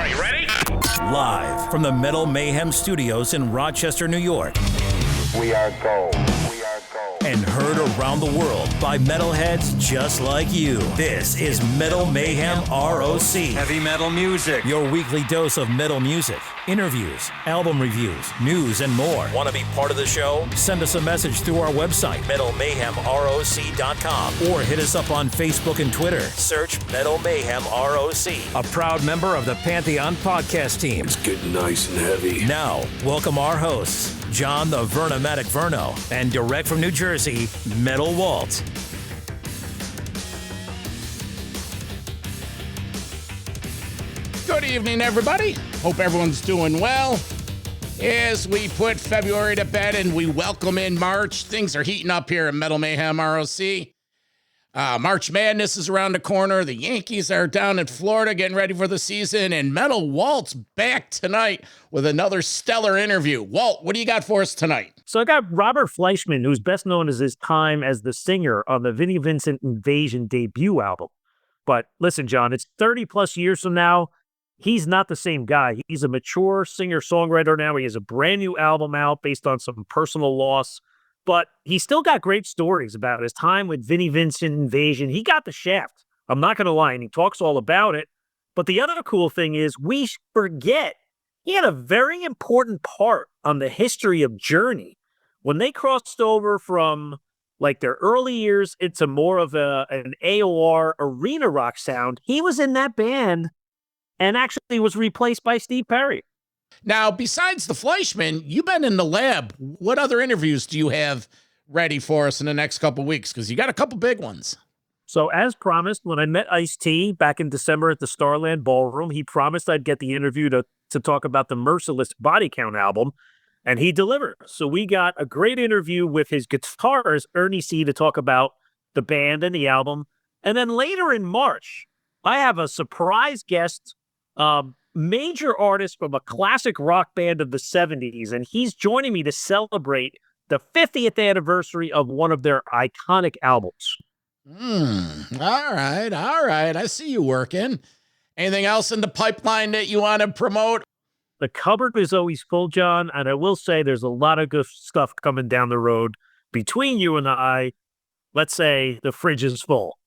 Are you ready? Live from the Metal Mayhem Studios in Rochester, New York. We are gold. And heard around the world by metalheads just like you. This is Metal Mayhem ROC. Heavy metal music. Your weekly dose of metal music, interviews, album reviews, news, and more. Want to be part of the show? Send us a message through our website, metalmayhemroc.com, or hit us up on Facebook and Twitter. Search Metal Mayhem ROC. A proud member of the Pantheon podcast team. It's getting nice and heavy. Now, welcome our hosts, John the Vernomatic Verno, and direct from New Jersey, Metal Walt. Good evening, everybody. Hope everyone's doing well. As we put February to bed and we welcome in March, things are heating up here at Metal Mayhem ROC. March Madness is around the corner. The Yankees are down in Florida getting ready for the season, and Metal Walt's back tonight with another stellar interview. Walt, what do you got for us tonight? So I got Robert Fleischman, who's best known as his time as the singer on the Vinnie Vincent Invasion debut album. But listen, John, it's 30 plus years from now. He's not the same guy. He's a mature singer-songwriter now. He has a brand new album out based on some personal loss. But he's still got great stories about his time with Vinnie Vincent Invasion. He got the shaft. I'm not going to lie, and he talks all about it. But the other cool thing is we forget he had a very important part on the history of Journey. When they crossed over from like their early years into more of an AOR arena rock sound, he was in that band and actually was replaced by Steve Perry. Now, besides the Fleischman, you've been in the lab. What other interviews do you have ready for us in the next couple weeks? Because you got a couple big ones. So as promised, when I met Ice-T back in December at the Starland Ballroom, he promised I'd get the interview to talk about the Merciless Body Count album, and he delivered. So we got a great interview with his guitarist, Ernie C., to talk about the band and the album. And then later in March, I have a surprise guest, major artist from a classic rock band of the 70s, and he's joining me to celebrate the 50th anniversary of one of their iconic albums. All right. I see you working. Anything else in the pipeline that you want to promote? The cupboard is always full, John, and I will say there's a lot of good stuff coming down the road. Between you and I, let's say the fridge is full.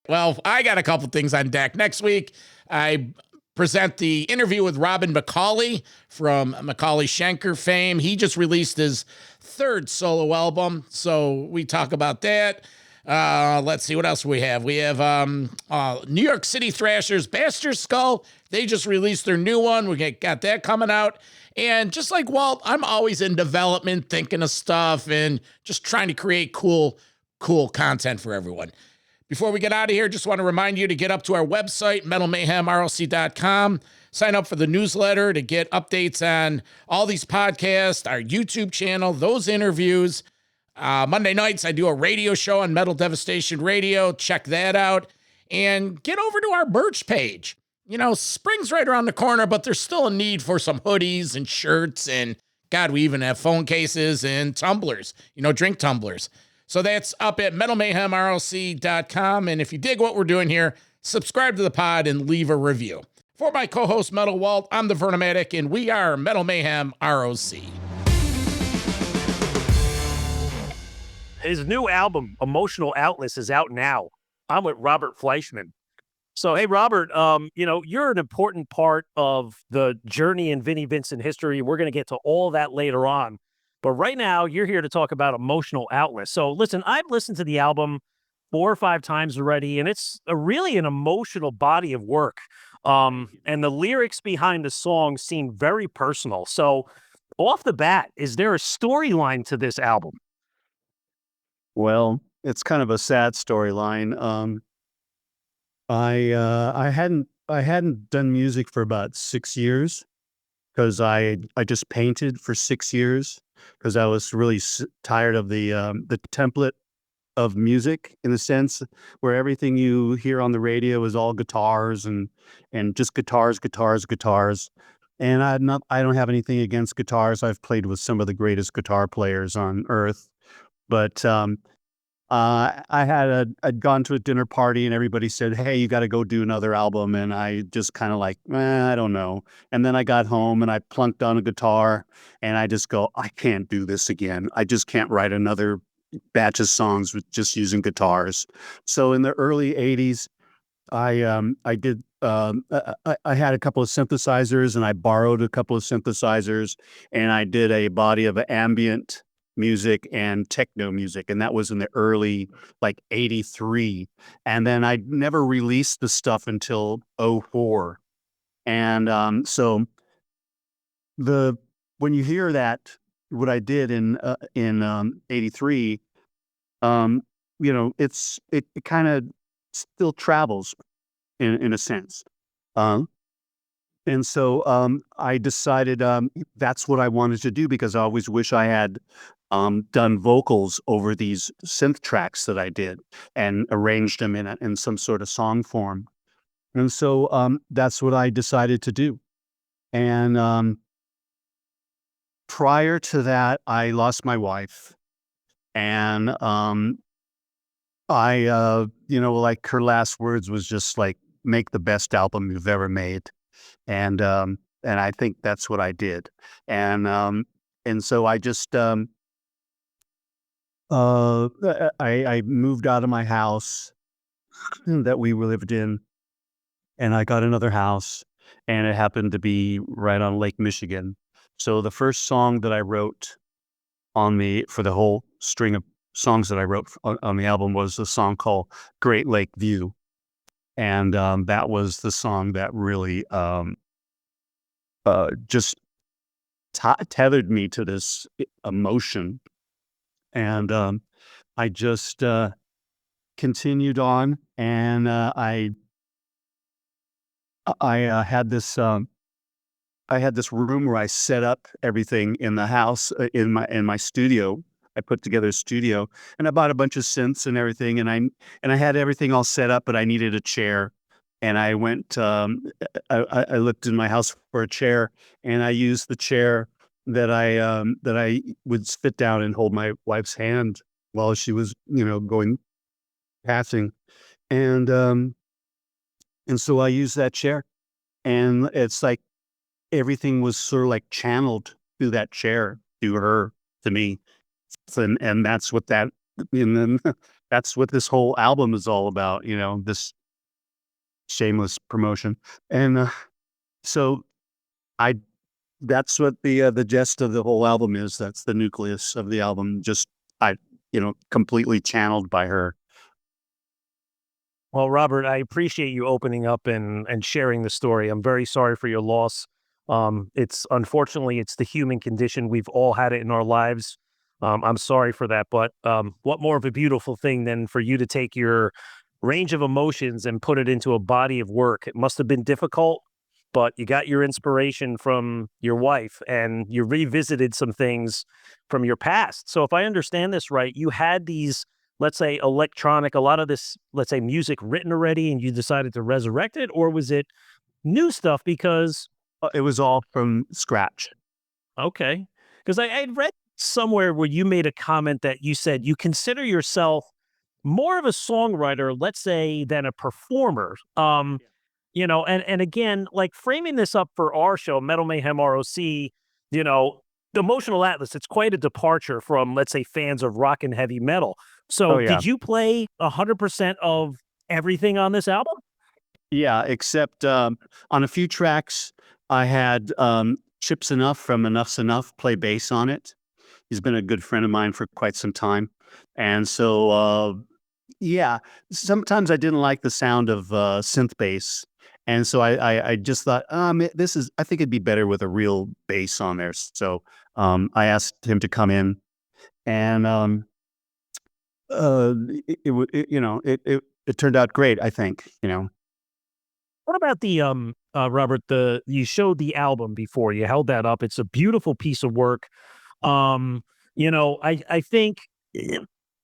Well, I got a couple things on deck. Next week, I present the interview with Robin McAuley from Macaulay Schenker fame. He just released his third solo album, so we talk about that. Let's see what else we have. We have New York City Thrashers, Bastard Skull. They just released their new one. We got that coming out. And just like Walt, I'm always in development, thinking of stuff and just trying to create cool content for everyone. Before we get out of here, just want to remind you to get up to our website, metalmayhemroc.com. Sign up for the newsletter to get updates on all these podcasts, our YouTube channel, those interviews. Monday nights, I do a radio show on Metal Devastation Radio. Check that out. And get over to our merch page. You know, spring's right around the corner, but there's still a need for some hoodies and shirts. And, God, we even have phone cases and tumblers, drink tumblers. So that's up at metalmayhemroc.com. And if you dig what we're doing here, subscribe to the pod and leave a review. For my co-host, Metal Walt, I'm the Vernomatic, and we are Metal Mayhem ROC. His new album, Emotional Outlets, is out now. I'm with Robert Fleischman. So, hey, Robert, you're an important part of the Journey in Vinnie Vincent history. We're going to get to all that later on. But right now, you're here to talk about Emotional Outlets. So, listen, I've listened to the album 4 or 5 times already, and it's really an emotional body of work. And the lyrics behind the song seem very personal. So, off the bat, is there a storyline to this album? Well, it's kind of a sad storyline. I hadn't done music for about 6 years because I just painted for 6 years because I was really tired of the template of music, in the sense where everything you hear on the radio is all guitars and just guitars. And I don't have anything against guitars. I've played with some of the greatest guitar players on earth, but I'd gone to a dinner party and everybody said, "Hey, you got to go do another album," and I just kind of like, I don't know. And then I got home and I plunked on a guitar, and I just go, I can't do this again. I just can't write another batch of songs with just using guitars. So in the early '80s, I did. I had a couple of synthesizers, and I borrowed a couple of synthesizers, and I did a body of ambient music and techno music, and that was in the early like '83. And then I never released the stuff until '04. And so the when you hear that, what I did in '83, it kind of still travels in a sense. Um, and so I decided that's what I wanted to do, because I always wish I had done vocals over these synth tracks that I did and arranged them in some sort of song form. And so that's what I decided to do. And prior to that, I lost my wife, and like her last words was just like, make the best album you've ever made. And I think that's what I did. And so I just I moved out of my house that we lived in, and I got another house, and it happened to be right on Lake Michigan. So the first song that I wrote for the whole string of songs that I wrote on the album was a song called Great Lake View. And that was the song that really just tethered me to this emotion. And I just continued on, and I had this room where I set up everything in the house, in my studio. I put together a studio, and I bought a bunch of synths and everything, and I had everything all set up, but I needed a chair. And I went, I looked in my house for a chair, and I used the chair that I would sit down and hold my wife's hand while she was, passing. And so I used that chair, and it's like everything was sort of like channeled through that chair, through her, to me. And that's what that's what this whole album is all about, this shameless promotion. And so that's what the gist of the whole album is. That's the nucleus of the album. Just completely channeled by her. Well, Robert, I appreciate you opening up and sharing the story. I'm very sorry for your loss. Unfortunately, it's the human condition. We've all had it in our lives. I'm sorry for that, but what more of a beautiful thing than for you to take your range of emotions and put it into a body of work. It must have been difficult, but you got your inspiration from your wife, and you revisited some things from your past. So if I understand this right, you had these, let's say, a lot of this, let's say, music written already, and you decided to resurrect it, or was it new stuff? Because it was all from scratch. Okay. Because I'd read somewhere where you made a comment that you said you consider yourself more of a songwriter, let's say, than a performer. And again, like framing this up for our show, Metal Mayhem ROC, the Emotional Atlas, it's quite a departure from, let's say, fans of rock and heavy metal. So Did you play 100% of everything on this album? Yeah, except on a few tracks, I had Chips Enough from Enough's Enough play bass on it. He's been a good friend of mine for quite some time. And so, sometimes I didn't like the sound of synth bass. And so I just thought, I think it'd be better with a real bass on there. So I asked him to come in, and it turned out great, I think. What about the Robert? You showed the album before. You held that up. It's a beautiful piece of work. I think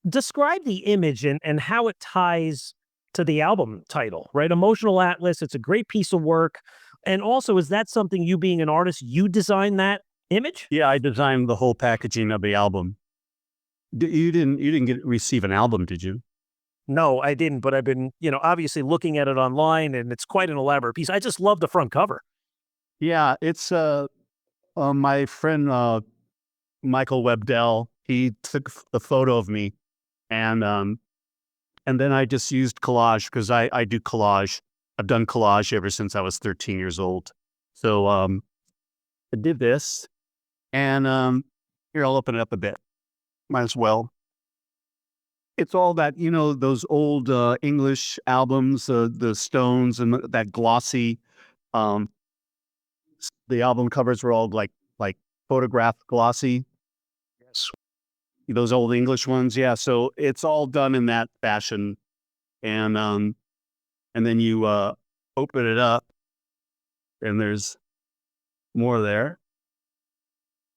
describe the image and how it ties to the album title, right? Emotional Atlas. It's a great piece of work. And also, is that something, you being an artist, you designed that image? Yeah, I designed the whole packaging of the album. You didn't receive an album, did you? No, I didn't, but I've been, obviously looking at it online, and it's quite an elaborate piece. I just love the front cover. Yeah, it's my friend Michael Webdell. He took a photo of me, and then I just used collage because I do collage. I've done collage ever since I was 13 years old. So I did this, and here I'll open it up a bit. Might as well. It's all that, those old English albums, the Stones, and that glossy. The album covers were all like photograph glossy. Yes. Those old English ones, yeah. So it's all done in that fashion, and then you open it up, and there's more there,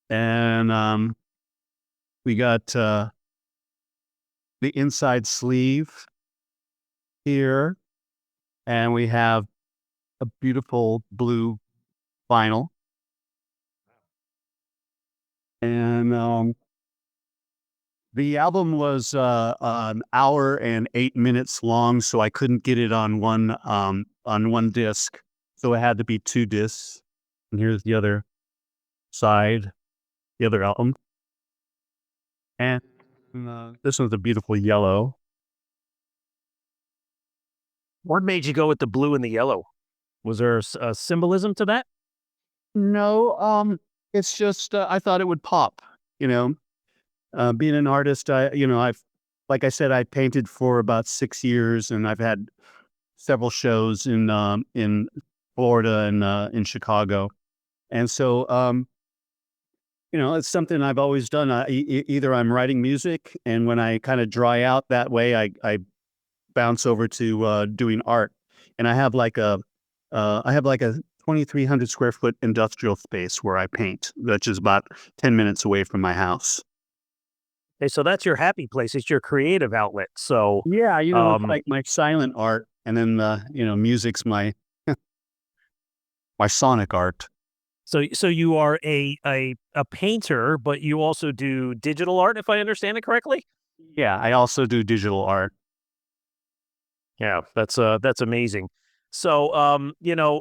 and we got the inside sleeve here, and we have a beautiful blue vinyl, and the album was an hour and 8 minutes long, so I couldn't get it on one disc, so it had to be 2 discs. And here's the other side, the other album, and this one's a beautiful yellow. What made you go with the blue and the yellow? Was there a symbolism to that? No, it's just I thought it would pop. Being an artist, like I said, I painted for about 6 years, and I've had several shows in Florida and in Chicago, and so it's something I've always done. Either I'm writing music, and when I kind of dry out that way, I bounce over to doing art. And I have like a 2,300 square foot industrial space where I paint, which is about 10 minutes away from my house. Okay, so that's your happy place. It's your creative outlet. So Yeah, it's like my silent art, and then music's my my sonic art. So you are a painter, but you also do digital art, if I understand it correctly? Yeah, I also do digital art. Yeah, that's amazing. So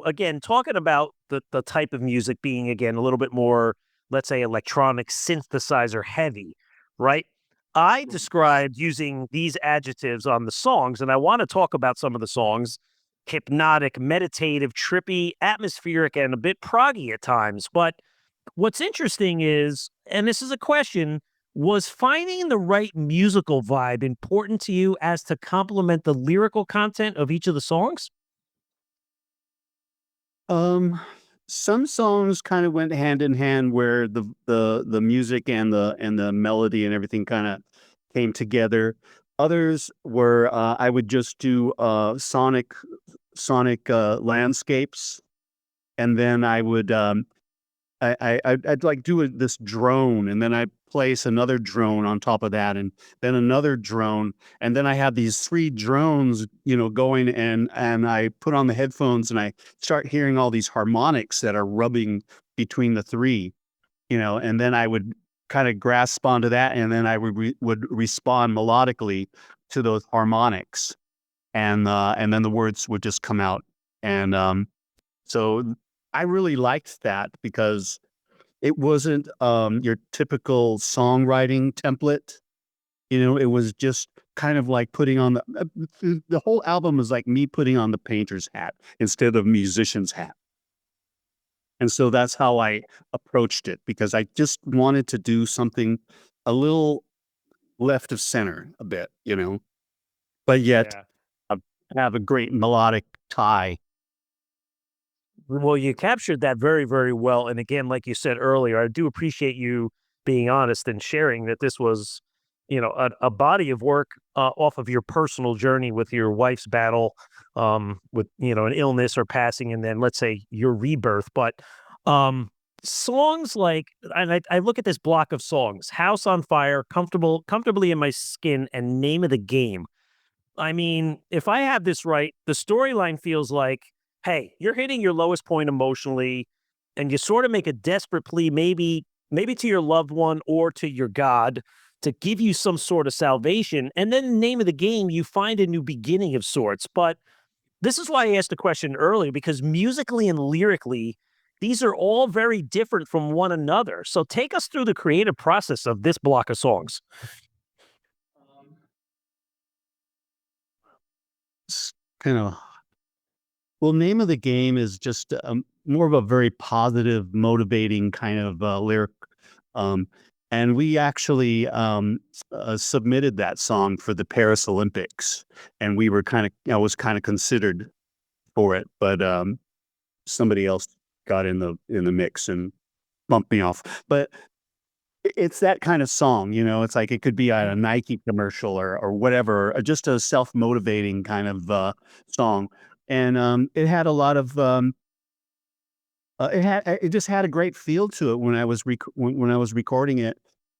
again, talking about the type of music being again a little bit more, let's say, electronic synthesizer heavy, right? I described using these adjectives on the songs, and I want to talk about some of the songs: hypnotic, meditative, trippy, atmospheric, and a bit proggy at times. But what's interesting is, and this is a question, was finding the right musical vibe important to you as to complement the lyrical content of each of the songs? Some songs kind of went hand in hand, where the music and the melody and everything kind of came together. Others were I would just do sonic landscapes, and then I would I'd like do this drone, and then I place another drone on top of that, and then another drone, and then I have these 3 drones, going, and I put on the headphones, and I start hearing all these harmonics that are rubbing between the 3, and then I would kind of grasp onto that, and then I would respond melodically to those harmonics, and then the words would just come out, and so I really liked that because it wasn't your typical songwriting template. It was just kind of like putting on the whole album was like me putting on the painter's hat instead of musician's hat. And so that's how I approached it, because I just wanted to do something a little left of center a bit, but yet have a great melodic tie. Well, you captured that very, very well. And again, like you said earlier, I do appreciate you being honest and sharing that this was, a body of work off of your personal journey with your wife's battle with, an illness or passing, and then let's say your rebirth. But songs like, and I look at this block of songs: House on Fire, Comfortably in My Skin, and Name of the Game. I mean, if I have this right, the storyline feels like, hey, you're hitting your lowest point emotionally, and you sort of make a desperate plea, maybe to your loved one or to your God, to give you some sort of salvation. And then in the name of the game, you find a new beginning of sorts. But this is why I asked the question earlier, because musically and lyrically, these are all very different from one another. So take us through the creative process of this block of songs. It's kind of well, name of the game is just more of a very positive, motivating kind of lyric. And we actually submitted that song for the Paris Olympics, and we were I was kind of considered for it, but somebody else got in the mix and bumped me off. But it's that kind of song, it's like it could be a Nike commercial or whatever, or just a self-motivating kind of song. And it had a lot of it just had a great feel to it when I was when I was recording it,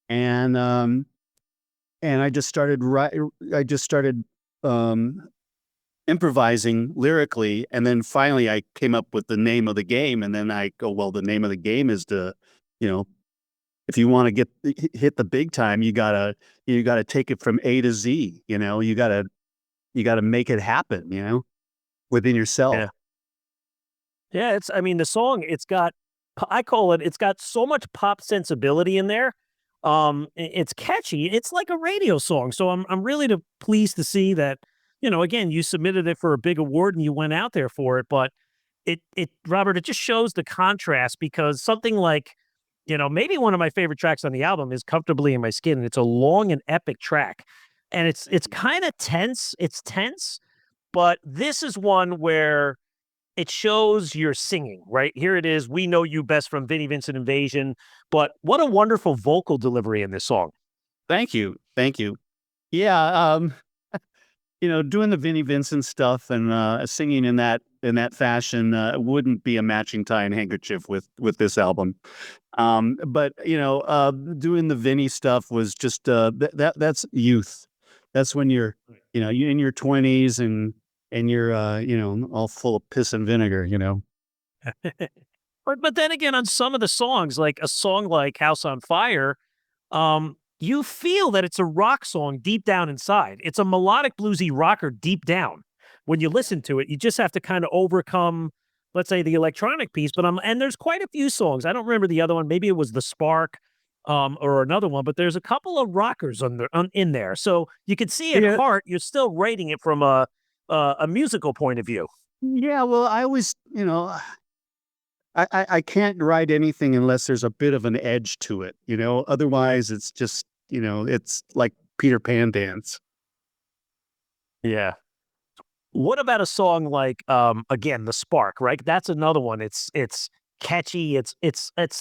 and I just started improvising lyrically, and then finally I came up with the name of the game, and then I go, well, the name of the game is to, if you want to hit the big time, you gotta take it from A to Z. You gotta make it happen. Within yourself. Yeah. Yeah, the song, it's got so much pop sensibility in there. It's catchy. It's like a radio song. So I'm really pleased to see that, again, you submitted it for a big award and you went out there for it. But Robert, it just shows the contrast, because something like, maybe one of my favorite tracks on the album is Comfortably in My Skin. And it's a long and epic track. And it's kind of tense. It's tense. But this is one where it shows you're singing, right? Here it is. We Know You Best from Vinnie Vincent Invasion. But what a wonderful vocal delivery in this song. Thank you. Thank you. Yeah. Doing the Vinnie Vincent stuff and singing in that fashion wouldn't be a matching tie and handkerchief with this album. But doing the Vinnie stuff was just that's youth. That's when you're you're in your 20s and you're all full of piss and vinegar. But then again, on some of the songs, like a song like House on Fire, you feel that it's a rock song deep down inside. It's a melodic bluesy rocker deep down. When you listen to it, you just have to kind of overcome, let's say, the electronic piece. But and there's quite a few songs. I don't remember the other one. Maybe it was The Spark. Or another one, but there's a couple of rockers in there, so you can see at heart you're still rating it from a musical point of view. Yeah, well, I always, I can't write anything unless there's a bit of an edge to it, Otherwise, it's just, it's like Peter Pan dance. Yeah. What about a song like, again, The Spark? Right, that's another one. It's catchy. It's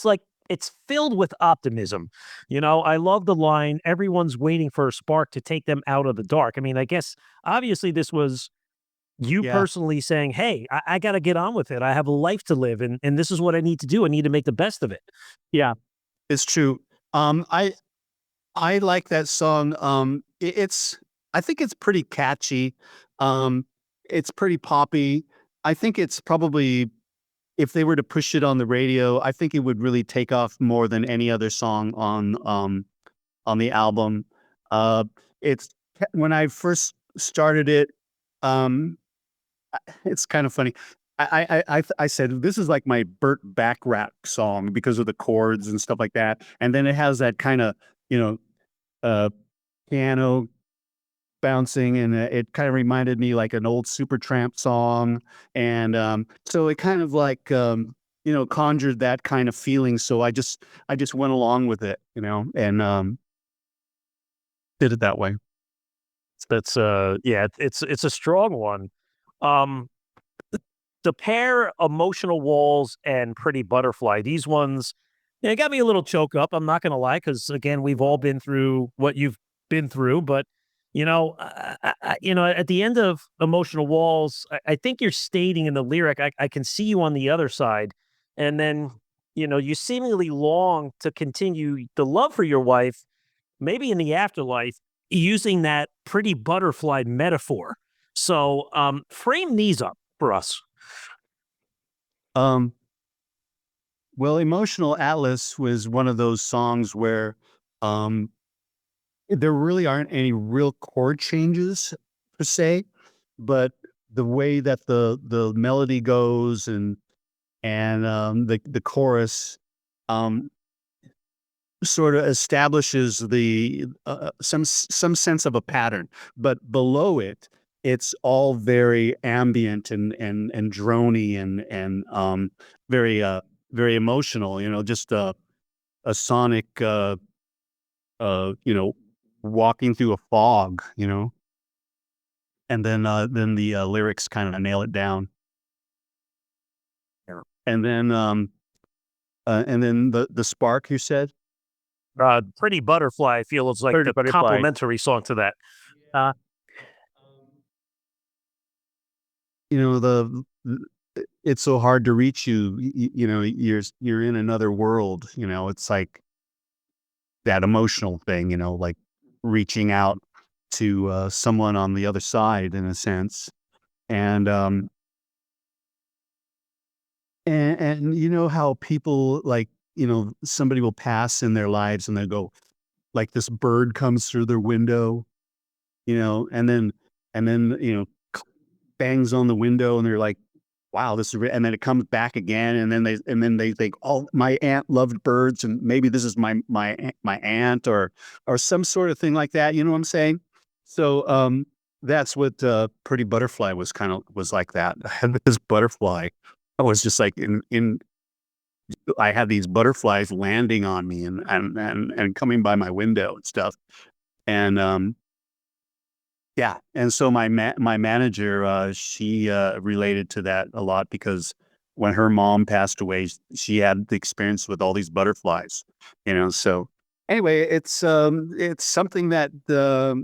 like. It's filled with optimism. I love the line, everyone's waiting for a spark to take them out of the dark. I guess, obviously, this was you personally saying, hey, I got to get on with it. I have a life to live, and this is what I need to do. I need to make the best of it. Yeah, it's true. I like that song. I think it's pretty catchy. It's pretty poppy. I think it's probably, if they were to push it on the radio, I think it would really take off more than any other song on the album. It's when I first started it. It's kind of funny. I said this is like my Burt Bacharach song because of the chords and stuff like that, and then it has that kind of piano bouncing, and it kind of reminded me like an old Supertramp song, and so it kind of like conjured that kind of feeling. So I just went along with it, and did it that way. That's it's a strong one. The pair, Emotional Walls and Pretty Butterfly, these ones, it got me a little choked up. I'm not gonna lie, because again, we've all been through what you've been through, but at the end of Emotional Walls, I think you're stating in the lyric, I can see you on the other side. And then, you seemingly long to continue the love for your wife, maybe in the afterlife, using that pretty butterfly metaphor. So frame these up for us. Well, Emotional Atlas was one of those songs where there really aren't any real chord changes per se, but the way that the melody goes and the chorus um, sort of establishes the some sense of a pattern, but below it, it's all very ambient and drony and very very emotional. Just a sonic walking through a fog. And then the lyrics kind of nail it down. Yeah. And then the spark you said. Pretty Butterfly, I feel, is like Pretty the Butterfly. complementary song to that. It's so hard to reach you. You're in another world. It's like that emotional thing. Like reaching out to someone on the other side, in a sense. And you know how people like, somebody will pass in their lives and they go, like this bird comes through their window, and then bangs on the window and they're like, wow, this is and then it comes back again, and then they think, oh, my aunt loved birds, and maybe this is my aunt or some sort of thing like that. You know what I'm saying? So that's what Pretty Butterfly was like that. I had this butterfly. I was just like I had these butterflies landing on me and coming by my window and stuff. And yeah, and so my manager, she related to that a lot because when her mom passed away, she had the experience with all these butterflies. So anyway, it's something that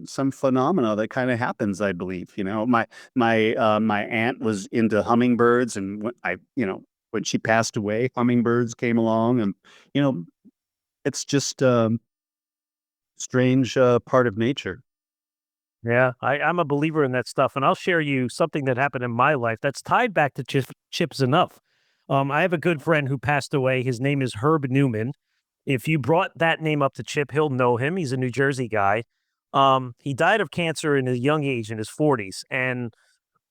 some phenomena that kind of happens, I believe. My aunt was into hummingbirds, and when she passed away, hummingbirds came along, and it's just strange part of nature. Yeah, I'm a believer in that stuff, and I'll share you something that happened in my life that's tied back to Chips Enough. I have a good friend who passed away. His name is Herb Newman. If you brought that name up to Chip, he'll know him. He's a New Jersey guy. He died of cancer in a young age, in his 40s. And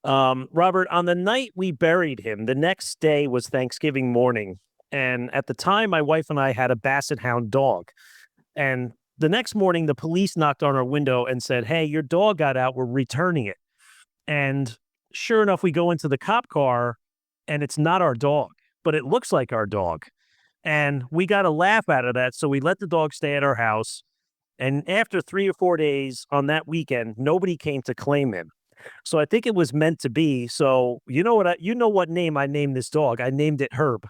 Robert, on the night we buried him, the next day was Thanksgiving morning. And at the time, my wife and I had a Basset Hound dog. And the next morning, the police knocked on our window and said, hey, your dog got out. We're returning it. And sure enough, we go into the cop car and it's not our dog, but it looks like our dog. And we got a laugh out of that. So we let the dog stay at our house. And after 3 or 4 days on that weekend, nobody came to claim him. So I think it was meant to be. So you know what name I named this dog? I named it Herb,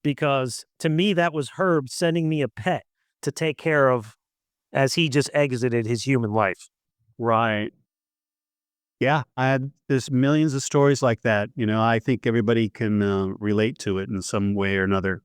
because to me, that was Herb sending me a pet to take care of as he just exited his human life. Right. Yeah, there's millions of stories like that. I think everybody can relate to it in some way or another.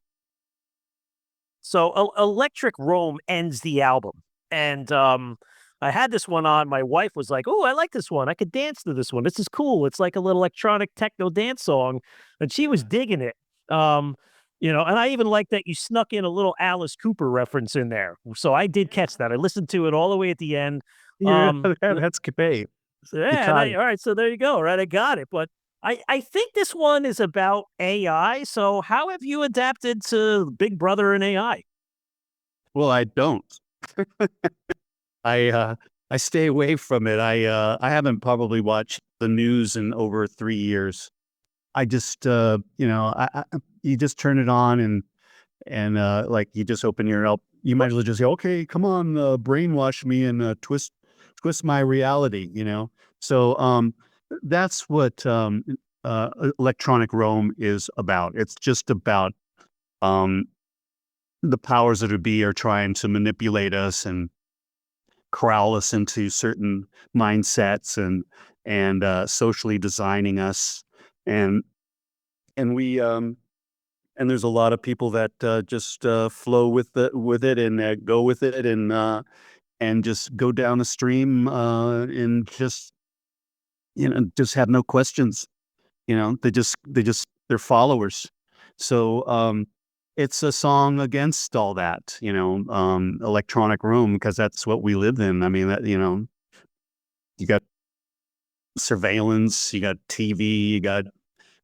So Electric Roam ends the album. And I had this one on. My wife was like, oh, I like this one. I could dance to this one. This is cool. It's like a little electronic techno dance song. And she was digging it. And I even like that you snuck in a little Alice Cooper reference in there. So I did catch that. I listened to it all the way at the end. That's great. Yeah, all right. So there you go. Right, I got it. But I think this one is about AI. So how have you adapted to Big Brother and AI? Well, I don't. I stay away from it. I haven't probably watched the news in over 3 years. I just you just turn it on and like you just open your up. You might as well just say, okay, come on, brainwash me and twist my reality. So that's what Electronic Rome is about. It's just about the powers that be are trying to manipulate us and corral us into certain mindsets and socially designing us, and we and there's a lot of people that just flow with it and go with it and just go down the stream and just just have no questions. They're followers. So it's a song against all that, electronic room, because that's what we live in. I mean, that, you got surveillance, you got TV, you got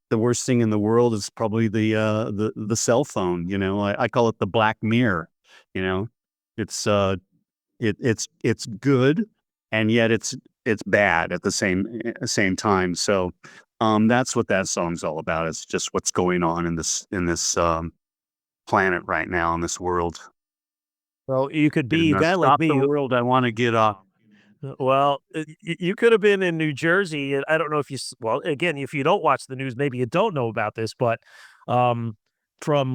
the worst thing in the world is probably the cell phone. I call it the black mirror. It's it's good, and yet it's bad at the same time. So that's what that song's all about. It's just what's going on in this planet right now, in this world. Well, you could be And, a guy like stop me. the world. I want to get off. Well, you could have been in New Jersey. And I don't know if well, again, if you don't watch the news, maybe you don't know about this, but from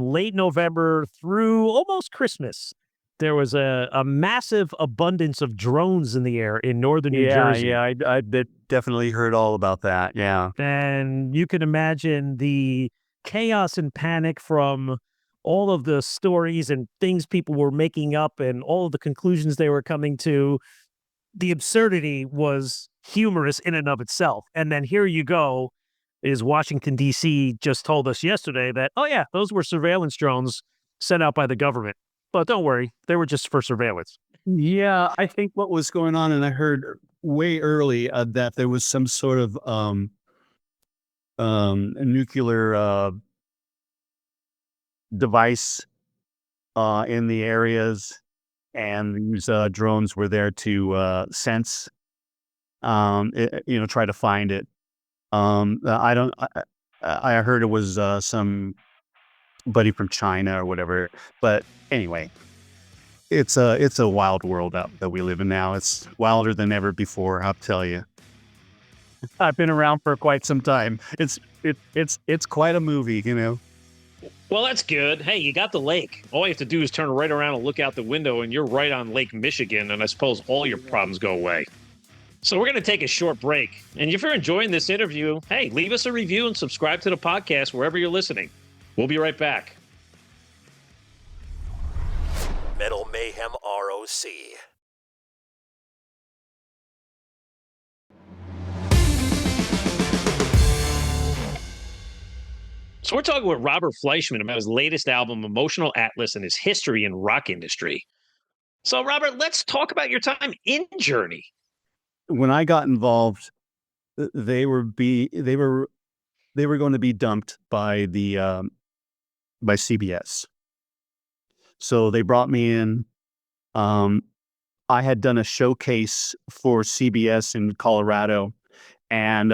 late November through almost Christmas, there was a massive abundance of drones in the air in northern New Jersey. Yeah, I definitely heard all about that. Yeah. And you can imagine the chaos and panic from all of the stories and things people were making up and all of the conclusions they were coming to. The absurdity was humorous in and of itself. And then here you go, is Washington, D.C. just told us yesterday that, oh yeah, those were surveillance drones sent out by the government. But don't worry, they were just for surveillance. Yeah, I think what was going on, and I heard way early that there was some sort of nuclear device in the areas, and these drones were there to sense, try to find it. I heard it was somebody from China or whatever, but anyway. It's a wild world out that we live in now. It's wilder than ever before, I'll tell you. I've been around for quite some time. It's quite a movie, Well, that's good. Hey, you got the lake. All you have to do is turn right around and look out the window, and you're right on Lake Michigan, and I suppose all your problems go away. So we're going to take a short break. And if you're enjoying this interview, hey, leave us a review and subscribe to the podcast wherever you're listening. We'll be right back. Metal Mayhem ROC. So we're talking with Robert Fleischman about his latest album, Emotional Atlas, and his history in rock industry. So, Robert, let's talk about your time in Journey. When I got involved, they were going to be dumped by by CBS. So they brought me in. I had done a showcase for CBS in Colorado, and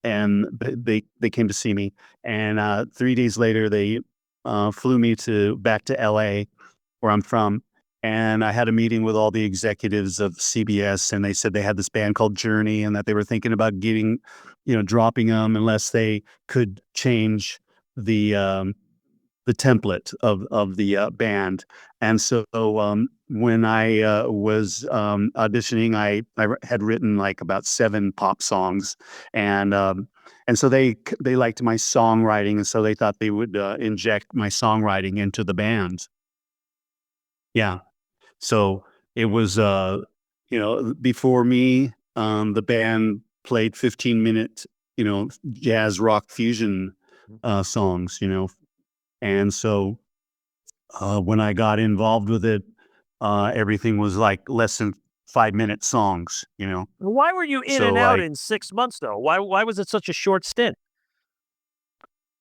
they came to see me. And 3 days later, they flew me back to LA, where I'm from. And I had a meeting with all the executives of CBS, and they said they had this band called Journey, and that they were thinking about dropping them unless they could change the template of the band. And so when I was auditioning, I had written like about 7 pop songs, and so they liked my songwriting, and so they thought they would inject my songwriting into the band. Yeah. So it was, before me, the band played 15-minute, jazz rock fusion songs, And so when I got involved with it, everything was like less than 5-minute songs, Why were you in So, and out like- in 6 months, though? Why was it such a short stint?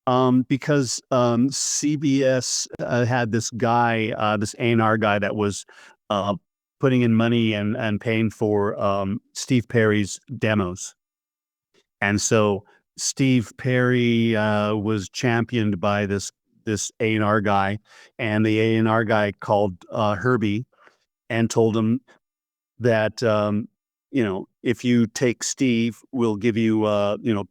Because CBS had this guy, this A&R guy that was putting in money and paying for Steve Perry's demos. And so Steve Perry was championed by this A&R guy, and the A&R guy called Herbie and told him that if you take Steve, we'll give you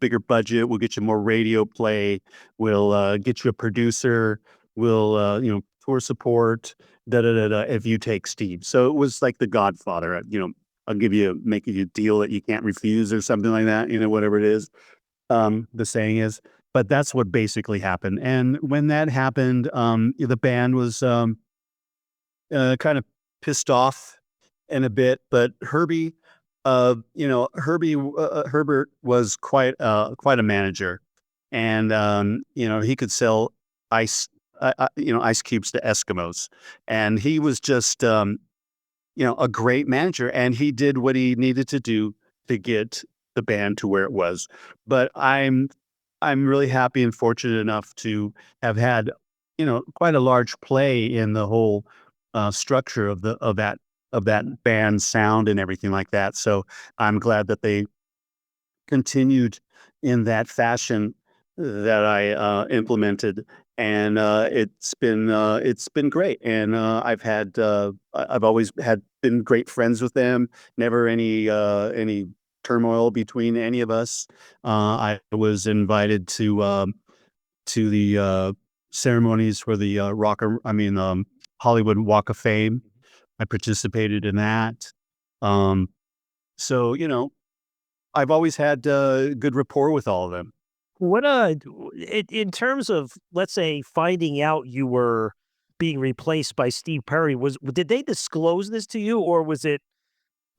bigger budget, we'll get you more radio play, we'll get you a producer, we'll tour support, if you take Steve. So it was like The Godfather, I'll make you a deal that you can't refuse or something like that, whatever it is, the saying is. But that's what basically happened. And when that happened, the band was kind of pissed off in a bit. But Herbert was quite a manager, and he could sell ice Ice Cube's to Eskimos, and he was just a great manager, and he did what he needed to do to get the band to where it was. But I'm really happy and fortunate enough to have had quite a large play in the whole structure of that band's sound and everything like that. So I'm glad that they continued in that fashion that I implemented, and it's been great. And I've always been great friends with them. Never any turmoil between any of us. I was invited to the ceremonies for the Hollywood Walk of Fame. I participated in that. So I've always had good rapport with all of them. What in terms of, let's say, finding out you were being replaced by Steve Perry, did they disclose this to you, or was it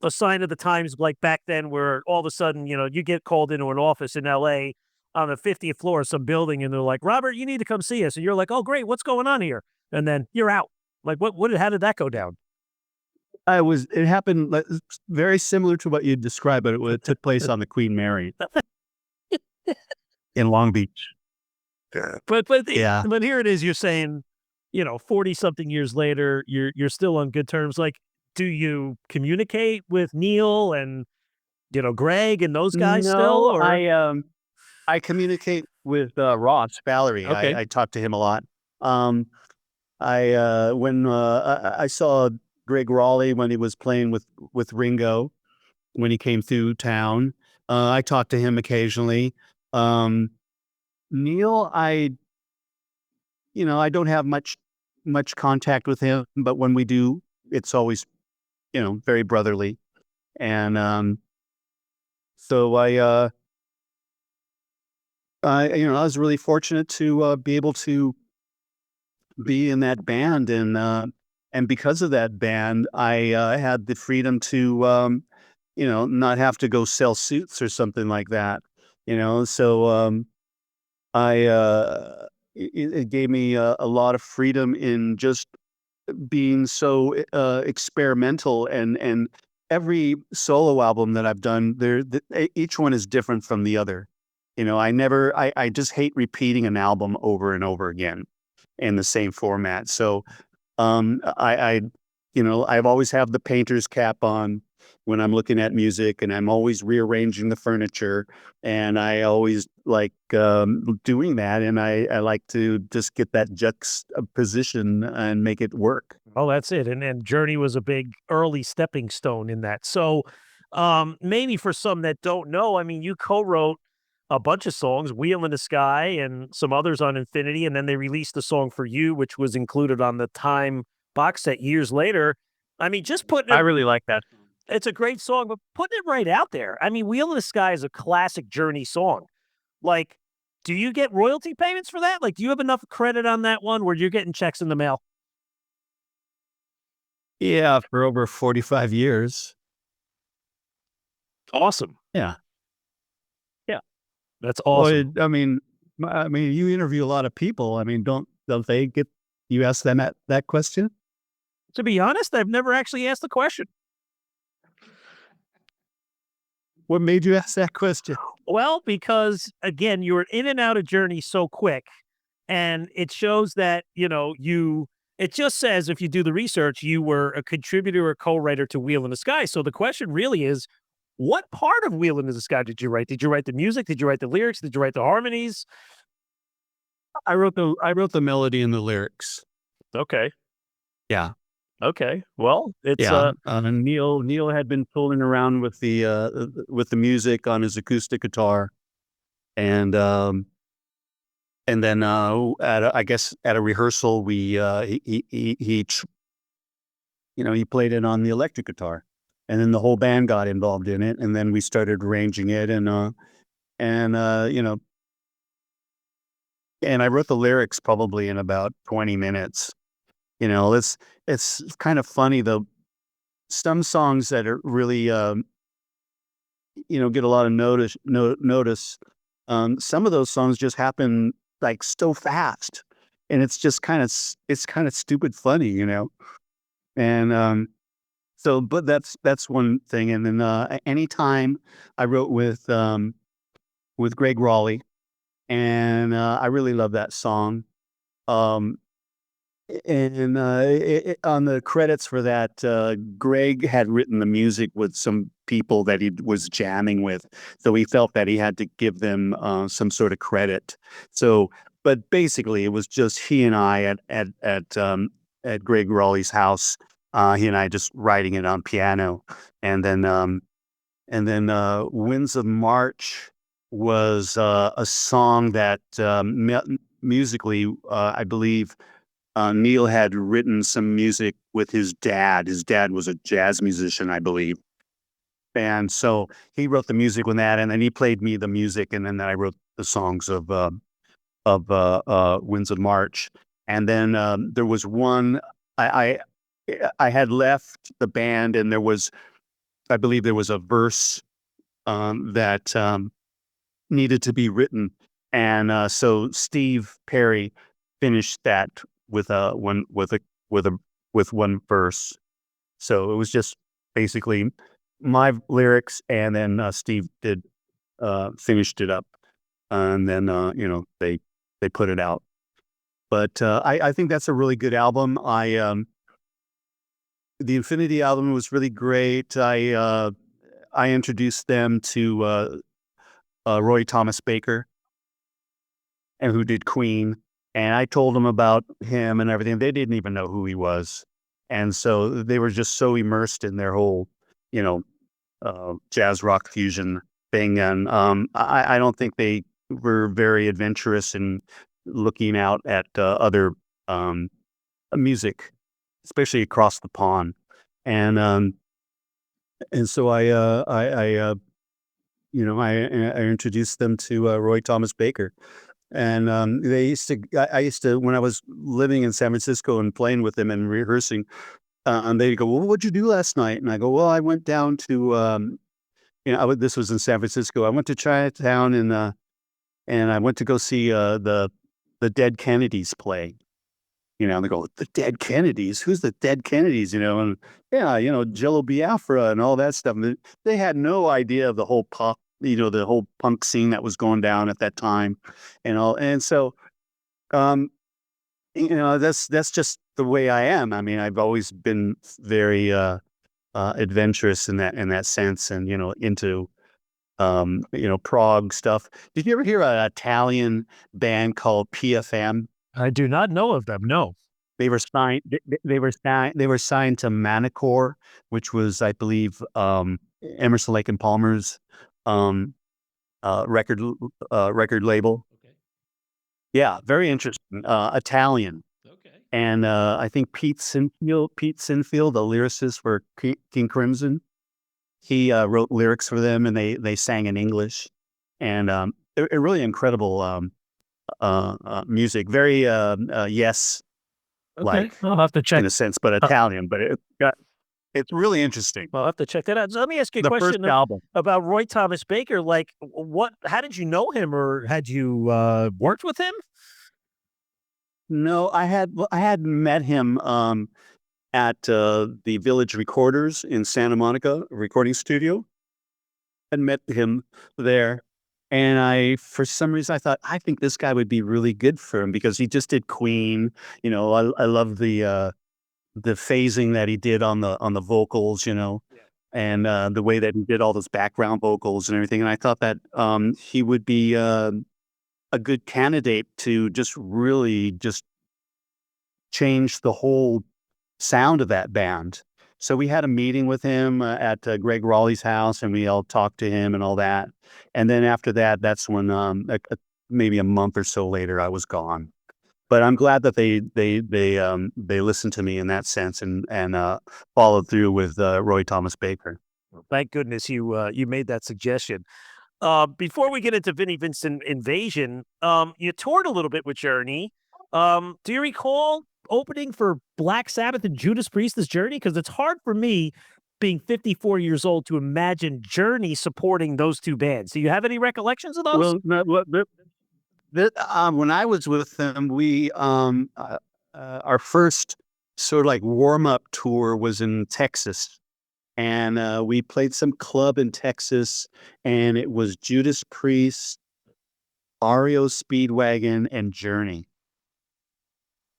a sign of the times like back then where all of a sudden, you get called into an office in LA on the 50th floor of some building and they're like, Robert, you need to come see us. And you're like, oh, great. What's going on here? And then you're out. Like, how did that go down? It happened very similar to what you described, but it took place on the Queen Mary in Long Beach. But Yeah. But here it is. You're saying, 40 something years later, you're still on good terms. Like, do you communicate with Neil and Greg and those guys still? Or? I communicate with Ross Valerie. Okay. I talk to him a lot. When I saw Greg Raleigh when he was playing with Ringo, when he came through town, I talked to him occasionally. Neil, I don't have much contact with him, but when we do, it's always very brotherly. And so I was really fortunate to be able to be in that band, and because of that band, I had the freedom to not have to go sell suits or something like that. So it gave me a lot of freedom in just being so experimental, and every solo album that I've done, each one is different from the other. I just hate repeating an album over and over again in the same format. So I've always have the painter's cap on when I'm looking at music, and I'm always rearranging the furniture, and I always like doing that, and I like to just get that juxtaposition and make it work. Oh, that's it. And Journey was a big early stepping stone in that. So maybe for some that don't know, I mean, you co-wrote a bunch of songs, Wheel in the Sky and some others on Infinity, and then they released the song For You, which was included on the Time box set years later. I mean, just putting it, I really like that. it's a great song, but putting it right out there. I mean, Wheel in the Sky is a classic Journey song. Like, do you get royalty payments for that? Like, do you have enough credit on that one where you're getting checks in the mail? Yeah, for over 45 years. Awesome. Yeah. That's awesome. Well, I mean, you interview a lot of people. I mean, don't they get, you ask them that question? To be honest, I've never actually asked the question. What made you ask that question? Well, because again, you were in and out of Journey so quick, and it shows that, it just says, if you do the research, you were a contributor or co-writer to Wheel in the Sky. So the question really is, what part of Wheel in the Sky did you write? Did you write the music? Did you write the lyrics? Did you write the harmonies? I wrote the melody and the lyrics. Okay. Yeah. Okay. Well, it's Neil had been fooling around with the music on his acoustic guitar, and then I guess at a rehearsal he played it on the electric guitar, and then the whole band got involved in it, and then we started arranging it, and I wrote the lyrics probably in about 20 minutes. It's kind of funny though. Some songs that are really, get a lot of notice. Some of those songs just happen like so fast, and it's just it's kind of stupid funny, you know. And so, but that's one thing. And then anytime I wrote with Greg Raleigh, and I really love that song. Um, and on the credits for that, Greg had written the music with some people that he was jamming with, so he felt that he had to give them some sort of credit. So, but basically, it was just he and I at Greg Raleigh's house. He and I just writing it on piano, and then "Winds of March" was a song that musically, I believe. Neil had written some music with his dad. His dad was a jazz musician, I believe. And so he wrote the music with that, and then he played me the music, and then I wrote the songs of Winds of March. And then there was one, I had left the band, and I believe there was a verse that needed to be written. And so Steve Perry finished that with one verse. So it was just basically my lyrics, and then Steve finished it up, and then they put it out. But I think that's a really good album. The Infinity album was really great. I introduced them to Roy Thomas Baker, and who did Queen. And I told them about him and everything. They didn't even know who he was. And so they were just so immersed in their whole, jazz rock fusion thing. And I don't think they were very adventurous in looking out at other music, especially across the pond. And so I introduced them to Roy Thomas Baker. And I used to, when I was living in San Francisco and playing with them and rehearsing, and they'd go, "Well, what'd you do last night?" And I go, "Well, I went down to, this was in San Francisco. I went to Chinatown and I went to go see the Dead Kennedys play." And they go, "The Dead Kennedys? Who's the Dead Kennedys?" And yeah, Jello Biafra and all that stuff. And they had no idea of the whole pop. The whole punk scene that was going down at that time and all. And so, that's just the way I am. I mean, I've always been very adventurous in that sense, and, into, prog stuff. Did you ever hear an Italian band called PFM? I do not know of them. No. They were signed to Manicore, which was, I believe, Emerson, Lake and Palmer's record label. Okay. Yeah, very interesting. Italian. Okay. And I think Pete Sinfield, the lyricist for King Crimson, he wrote lyrics for them, and they sang in English. And a really incredible music. Very Yes, Okay. like I'll have to check. in a sense, but Italian. But it's really interesting. I'll have to check that out. So let me ask you a The first question album. about Roy Thomas Baker. Like, how did you know him, or had you worked with him? No, I had met him at the Village Recorders in Santa Monica recording studio. I met him there, and for some reason, I thought, I think this guy would be really good for him, because he just did Queen. I love the phasing that he did on the vocals, and the way that he did all those background vocals and everything. And I thought that he would be a good candidate to just really just change the whole sound of that band. So we had a meeting with him at Greg Raleigh's house, and we all talked to him and all that. And then after that, that's when maybe a month or so later, I was gone. But I'm glad that they listened to me in that sense, and followed through with Roy Thomas Baker. Thank goodness you made that suggestion. Before we get into Vinnie Vincent Invasion, you toured a little bit with Journey. Do you recall opening for Black Sabbath and Judas Priest's Journey? Because it's hard for me, being 54 years old, to imagine Journey supporting those two bands. Do you have any recollections of those? Well, When I was with them, our first sort of like warm up tour was in Texas, and we played some club in Texas, and it was Judas Priest, REO Speedwagon, and Journey,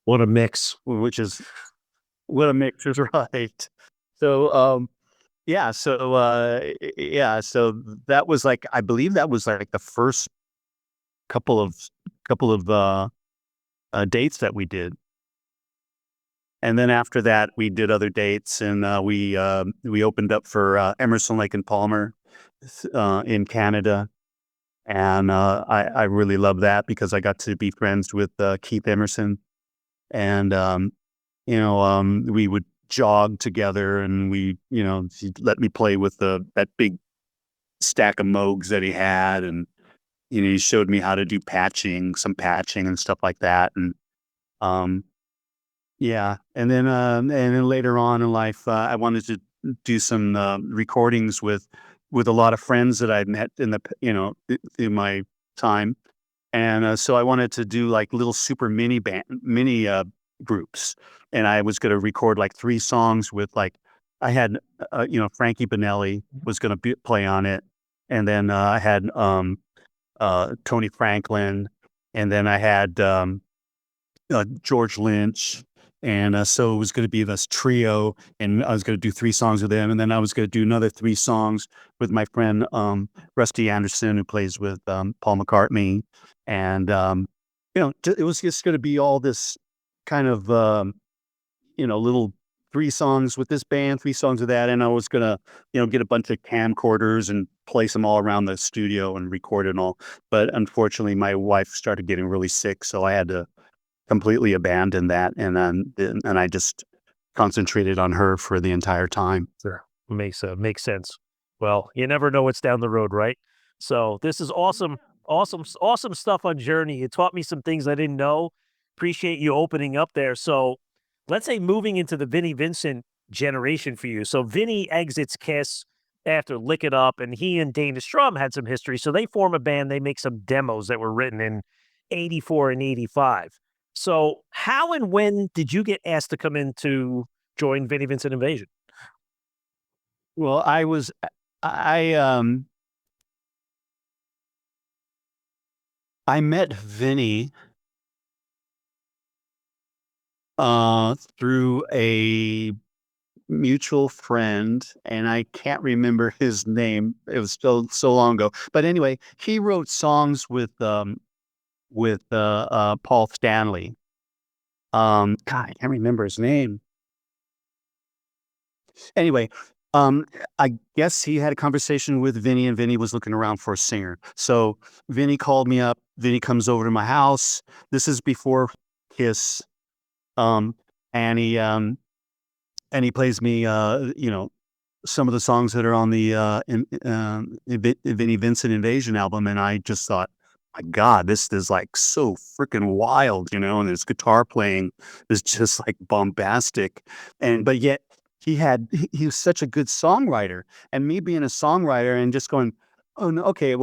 What a mix. which is what a mix is, right? So, so that was like, I believe that was like the first couple of dates that we did. And then after that, we did other dates, and we opened up for Emerson, Lake and Palmer in Canada, and I really love that because I got to be friends with Keith Emerson, and we would jog together, and he let me play with that big stack of Moogs that he had, and he showed me how to do some patching and stuff like that, and yeah, and then later on in life, I wanted to do some recordings with a lot of friends that I'd met in my time, and so I wanted to do like little super mini groups, and I was going to record like 3 songs with like I had Frankie Bonelli was going to play on it, and then I had Tony Franklin, and then I had George Lynch. And so it was going to be this trio, and I was going to do 3 songs with them, and then I was going to do another 3 songs with my friend Rusty Anderson, who plays with Paul McCartney, and it was just going to be all this kind of little 3 songs with this band, 3 songs with that, and I was going to get a bunch of camcorders and place them all around the studio and record it all. But unfortunately, my wife started getting really sick, so I had to completely abandoned that, and I just concentrated on her for the entire time. Sure. Makes sense. Well, you never know what's down the road, right? So this is awesome stuff on Journey. It taught me some things I didn't know. Appreciate you opening up there. So let's say moving into the Vinnie Vincent generation for you. So Vinnie exits Kiss after Lick It Up, and he and Dana Strum had some history. So they form a band. They make some demos that were written in 84 and 85. So how and when did you get asked to come in to join Vinnie Vincent Invasion? Well, I met Vinnie through a mutual friend, and I can't remember his name. It was so long ago. But anyway, he wrote songs with Paul Stanley. God, I can't remember his name. Anyway, I guess he had a conversation with Vinnie, and Vinnie was looking around for a singer. So Vinnie called me up. Vinnie comes over to my house. This is before Kiss, and he plays me, some of the songs that are on the Vinnie Vincent Invasion album, and I just thought, my God, this is like so freaking wild, and his guitar playing is just like bombastic. But yet he was such a good songwriter, and me being a songwriter and just going, oh no, okay,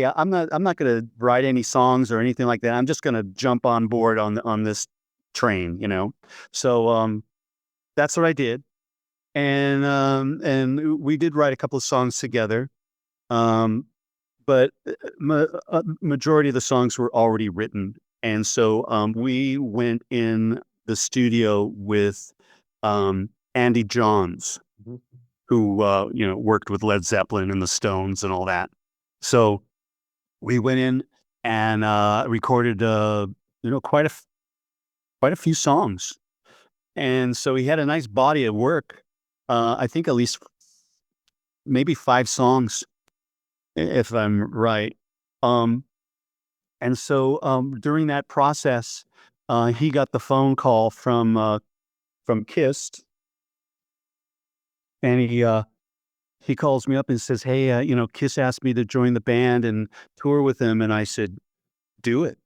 I'm not going to write any songs or anything like that. I'm just going to jump on board on this train, So that's what I did. And we did write a couple of songs together. But majority of the songs were already written. And so we went in the studio with Andy Johns, who worked with Led Zeppelin and the Stones and all that. So we went in and recorded quite a few songs. And so he had a nice body of work. I think at least maybe 5 songs, if I'm right. And so during that process, he got the phone call from Kiss, and he calls me up and says, "Hey, Kiss asked me to join the band and tour with them," and I said, "Do it.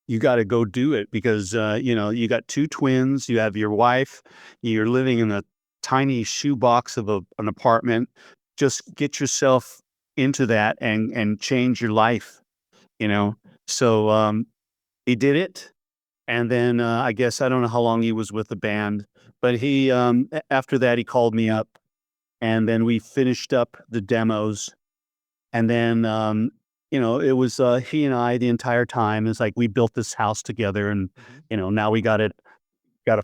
You got to go do it because you got 2 twins, you have your wife, you're living in a tiny shoebox of an apartment. Just get yourself into that and change your life, So he did it. And then I guess I don't know how long he was with the band, but he after that he called me up, and then we finished up the demos. And then it was he and I the entire time. It's like we built this house together, and now we got a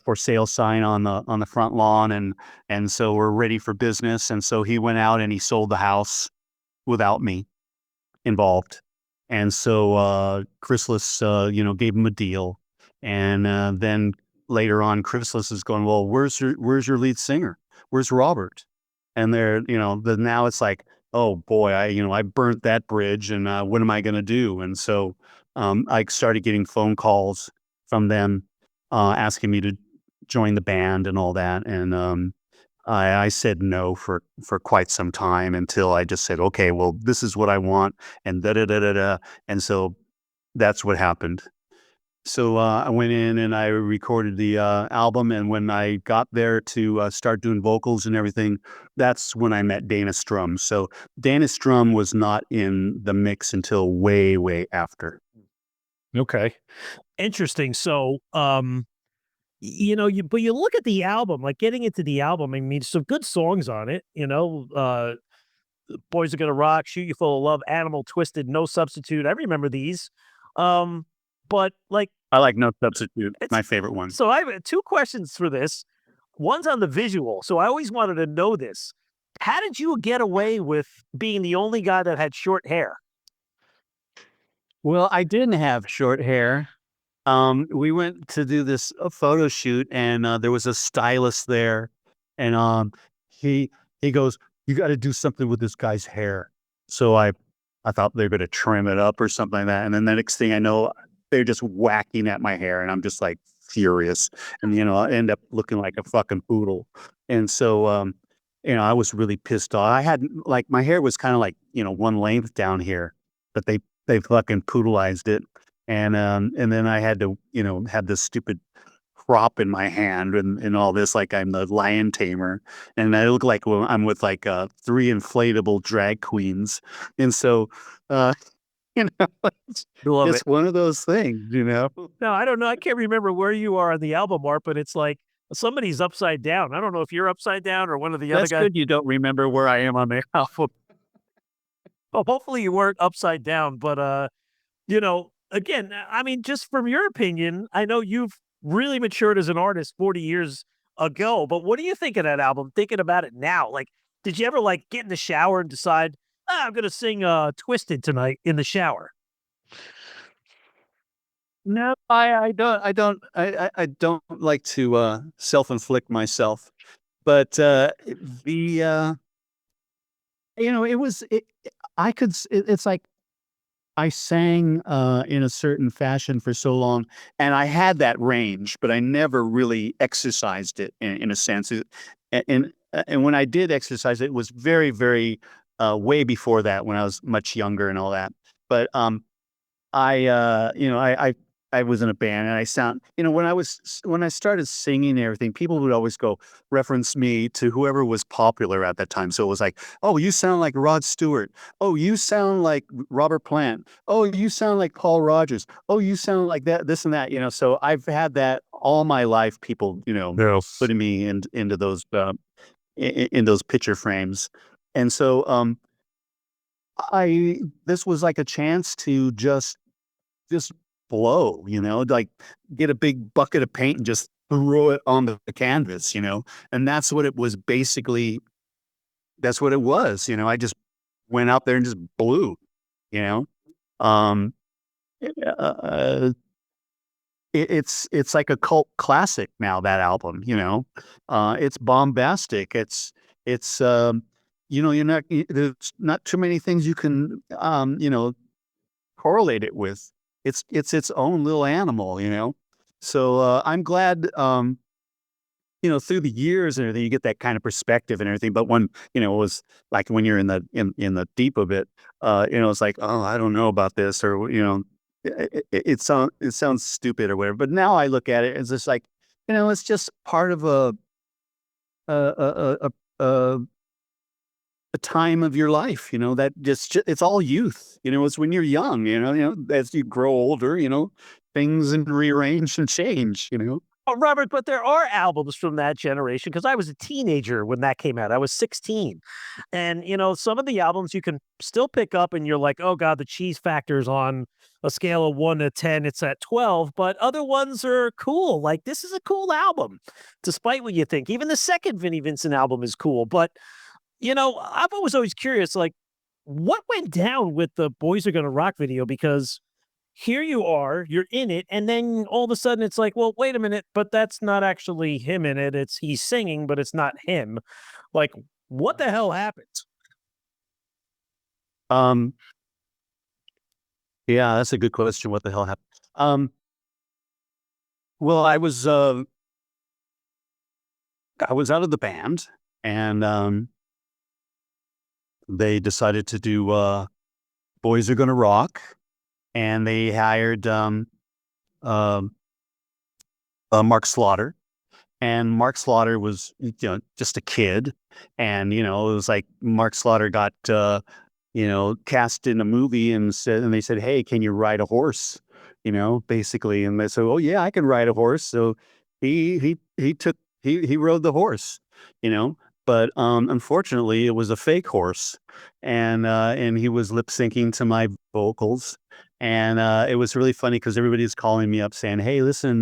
for sale sign on the front lawn, and so we're ready for business. And so he went out and he sold the house without me involved. And so Chrysalis gave him a deal. And then later on, Chrysalis is going, well, where's your lead singer? Where's Robert? And they're, now it's like, oh boy, I burnt that bridge, and what am I going to do? And so I started getting phone calls from them asking me to join the band and all that. And I said no for quite some time, until I just said, okay, well, this is what I want, and da-da-da-da-da. And so that's what happened. So I went in and I recorded the album, and when I got there to start doing vocals and everything, that's when I met Dana Strum. So Dana Strum was not in the mix until way, way after. Okay. Interesting. So, but you look at the album, like getting into the album, I mean, some good songs on it, Boyz Are Gonna Rock, Shoot You Full of Love, Animal, Twisted, No Substitute. I remember these. But like, I like No Substitute, my favorite one. So I have two questions for this. One's on the visual. So I always wanted to know this. How did you get away with being the only guy that had short hair? Well, I didn't have short hair. We went to do this photo shoot, and there was a stylist there, and he goes, "You got to do something with this guy's hair." So I thought they were going to trim it up or something like that, and then the next thing I know, they're just whacking at my hair, and I'm just like furious, and I end up looking like a fucking poodle. And so I was really pissed off. I had like my hair was kind of like one length down here, but they fucking poodleized it. And then I had to, have this stupid prop in my hand and all this, like I'm the lion tamer. And I look like I'm with like 3 inflatable drag queens. And so, it's one of those things, No, I don't know. I can't remember where you are on the album art, but it's like somebody's upside down. I don't know if you're upside down or one of the other guys. That's good you don't remember where I am on the album. Well, hopefully you weren't upside down, but, again, I mean, just from your opinion, I know you've really matured as an artist 40 years ago, but what do you think of that album, thinking about it now? Like, did you ever get in the shower and decide, I'm going to sing Twisted tonight in the shower? No, I don't like to self-inflict myself, but it's like I sang in a certain fashion for so long, and I had that range, but I never really exercised it in a sense. And when I did exercise it, it was very, very way before that, when I was much younger and all that. But I was in a band, and I sound, when I started singing and everything, people would always reference me to whoever was popular at that time. So it was like, oh, you sound like Rod Stewart. Oh, you sound like Robert Plant. Oh, you sound like Paul Rogers. Oh, you sound like that, this and that, So I've had that all my life, people, Yes. putting me into those, in those picture frames. And so, this was like a chance to just blow, like get a big bucket of paint and just throw it on the canvas, and that's what it was basically. That's what it was, I just went out there and just blew, um, it's like a cult classic now, that album, it's bombastic. There's not too many things you can, correlate it with. It's its own little animal, So I'm glad, through the years and everything, you get that kind of perspective and everything. But when it was like when you're in the deep of it, it's like, oh, I don't know about this, or it sounds stupid or whatever. But now I look at it as just like, it's just part of a a time of your life, that it's all youth. It's when you're young, as you grow older, things and rearrange and change. Oh, Robert, but there are albums from that generation because I was a teenager when that came out. I was 16. And, some of the albums you can still pick up and you're like, oh, God, the cheese factor's on a scale of 1 to 10. It's at 12. But other ones are cool. Like, this is a cool album, despite what you think. Even the second Vinnie Vincent album is cool. But, I've always curious, like, what went down with the Boyz Are Gonna Rock video? Because here you are, you're in it, and then all of a sudden it's like, well, wait a minute, but that's not actually him in it. He's singing, but it's not him. Like, what the hell happened? Um, yeah, that's a good question. What the hell happened? Well, I was out of the band, and they decided to do Boyz Are Gonna Rock, and they hired Mark Slaughter. And Mark Slaughter was, just a kid. And, it was like Mark Slaughter got, cast in a movie and they said, hey, can you ride a horse? Basically. And they said, oh yeah, I can ride a horse. So he rode the horse, but unfortunately it was a fake horse, and he was lip syncing to my vocals. And it was really funny because everybody's calling me up saying, hey, listen,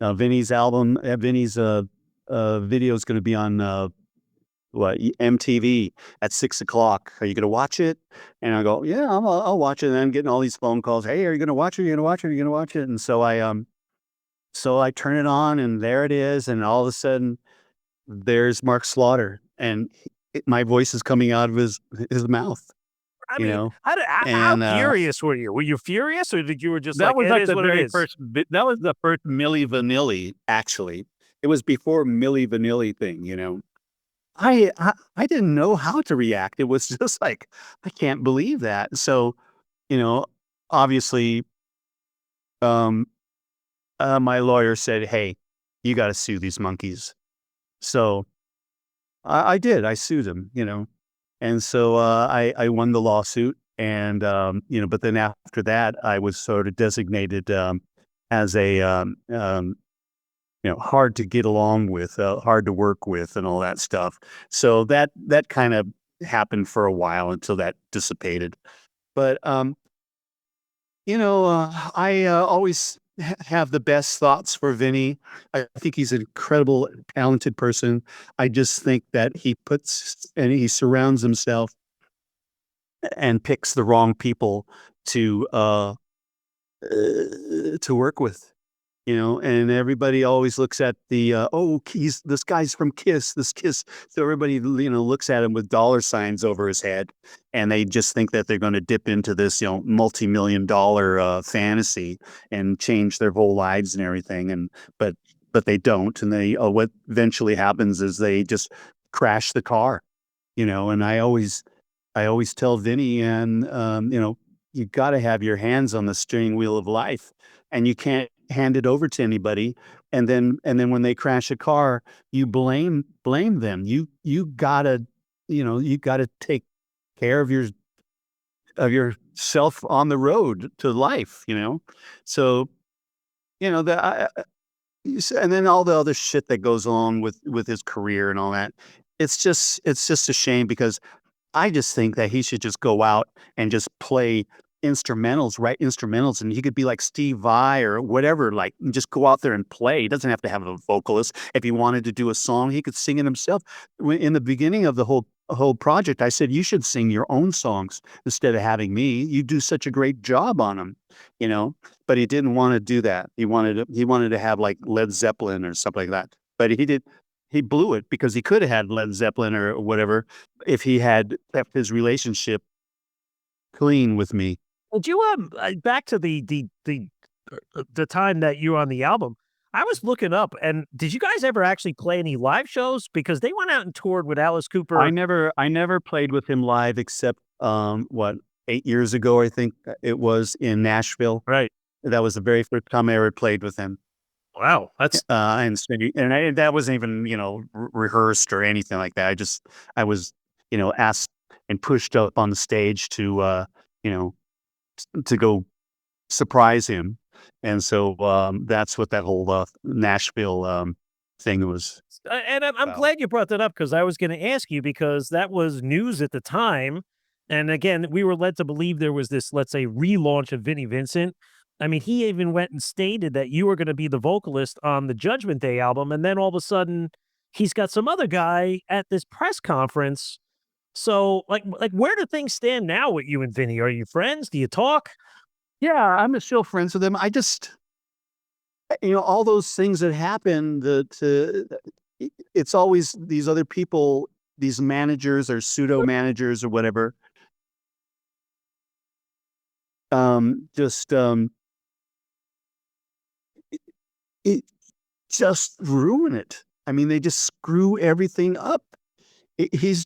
Vinny's video is going to be on MTV at 6:00. Are you going to watch it? And I go, yeah, I'll watch it. And I'm getting all these phone calls. Hey, are you going to watch it? Are you going to watch it? Are you going to watch it? And so I turn it on, and there it is. And all of a sudden, there's Mark Slaughter, and my voice is coming out of his mouth. I mean, how furious were you? Were you furious, or did you were just that like, was like it is the what it very is? first? That was the first Milli Vanilli. Actually, it was before Milli Vanilli thing. I didn't know how to react. It was just like, I can't believe that. So, obviously, my lawyer said, hey, you got to sue these monkeys. So I did. I sued him. And so I won the lawsuit, and but then after that, I was sort of designated as a hard to get along with, hard to work with, and all that stuff. So that kind of happened for a while until that dissipated. But I always have the best thoughts for Vinny. I think he's an incredible, talented person. I just think that he surrounds himself and picks the wrong people to work with. And everybody always looks at this guy's from Kiss, this Kiss. So everybody, looks at him with dollar signs over his head, and they just think that they're going to dip into this, multi-million-dollar fantasy and change their whole lives and everything. But they don't. And what eventually happens is they just crash the car, and I always tell Vinny, and, you got to have your hands on the steering wheel of life, and you can't hand it over to anybody. And then when they crash a car, you blame them. You gotta take care of yourself on the road to life, So, and then all the other shit that goes along with his career and all that. It's just a shame, because I just think that he should just go out and just write instrumentals, and he could be like Steve Vai or whatever, like just go out there and play. He doesn't have to have a vocalist. If he wanted to do a song, he could sing it himself. In the beginning of the whole project, I said, you should sing your own songs instead of having me. You do such a great job on them, but he didn't want to do that. He wanted to have like Led Zeppelin or something like that. But he blew it, because he could have had Led Zeppelin or whatever if he had kept his relationship clean with me. Did you back to the time that you were on the album? I was looking up, and did you guys ever actually play any live shows? Because they went out and toured with Alice Cooper. I never played with him live, except 8 years ago, I think it was, in Nashville. Right. That was the very first time I ever played with him. Wow, that's that wasn't even rehearsed or anything like that. I was asked and pushed up on the stage to, to go surprise him. And so that's what that whole Nashville thing was. And I'm Wow. glad you brought that up because I was going to ask you because that was news at the time. And again, we were led to believe there was this, let's say, relaunch of Vinnie Vincent. I mean, he even went and stated that you were going to be the vocalist on the Judgment Day album. And then all of a sudden, he's got some other guy at this press conference. So, like, where do things stand now with you and Vinnie? Are you friends? Do you talk? Yeah, I'm still friends with him. I just, all those things that happen, it's always these other people, these managers or pseudo managers or whatever, it just ruin it. I mean, they just screw everything up. He's